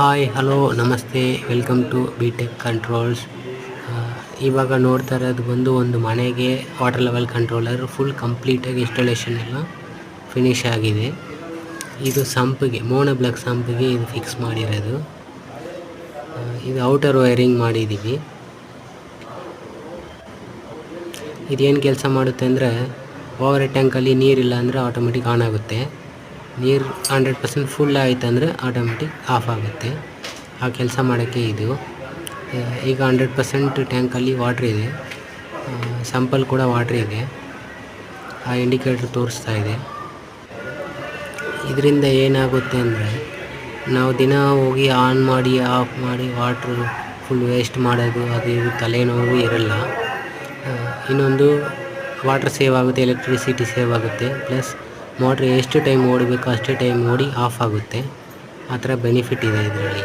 Hi hello ನಮಸ್ತೆ welcome to B Tech Controls. ಇವಾಗ ನೋಡ್ತಾ ಇರೋದು ಬಂದು ಒಂದು ಮನೆಗೆ ವಾಟರ್ ಲೆವೆಲ್ ಕಂಟ್ರೋಲರ್ ಫುಲ್ ಕಂಪ್ಲೀಟಾಗಿ ಇನ್ಸ್ಟಾಲೇಷನ್ ಎಲ್ಲ ಫಿನಿಶ್ ಆಗಿದೆ. ಇದು ಸಂಪಿಗೆ ಮೋನೋ ಬ್ಲಾಕ್ ಸಂಪಿಗೆ ಇದು ಫಿಕ್ಸ್ ಮಾಡಿರೋದು. ಇದು ಔಟರ್ ವೈರಿಂಗ್ ಮಾಡಿದ್ದೀವಿ. ಇದೇನು ಕೆಲಸ ಮಾಡುತ್ತೆ ಅಂದರೆ ಓವರ್ ಟ್ಯಾಂಕಲ್ಲಿ ನೀರಿಲ್ಲ ಅಂದರೆ ಆಟೋಮೆಟಿಕ್ ಆನ್ ಆಗುತ್ತೆ. ನೀರು 100% ಫುಲ್ ಆಯಿತು ಅಂದರೆ ಆಟೋಮೆಟಿಕ್ ಆಫ್ ಆಗುತ್ತೆ. ಆ ಕೆಲಸ ಮಾಡೋಕ್ಕೆ ಇದು. ಈಗ 100% ಟ್ಯಾಂಕಲ್ಲಿ ವಾಟ್ರ್ ಇದೆ, ಸಂಪಲ್ಲಿ ಕೂಡ ವಾಟ್ರ್ ಇದೆ. ಆ ಇಂಡಿಕೇಟ್ರ್ ತೋರಿಸ್ತಾ ಇದೆ. ಇದರಿಂದ ಏನಾಗುತ್ತೆ ಅಂದರೆ ನಾವು ದಿನ ಹೋಗಿ ಆನ್ ಮಾಡಿ ಆಫ್ ಮಾಡಿ ವಾಟ್ರು ಫುಲ್ ವೇಸ್ಟ್ ಮಾಡೋದು ಅದು ಇದು ತಲೆನೋವು ಇರಲ್ಲ. ಇನ್ನೊಂದು ವಾಟ್ರ್ ಸೇವ್ ಆಗುತ್ತೆ, ಎಲೆಕ್ಟ್ರಿಸಿಟಿ ಸೇವ್ ಆಗುತ್ತೆ, ಪ್ಲಸ್ ಮೋಟ್ರ್ ಎಷ್ಟು ಟೈಮ್ ಓಡಬೇಕು ಅಷ್ಟೇ ಟೈಮ್ ಓಡಿ ಆಫ್ ಆಗುತ್ತೆ. ಆ ಥರ ಬೆನಿಫಿಟ್ ಇದೆ ಇದರಲ್ಲಿ.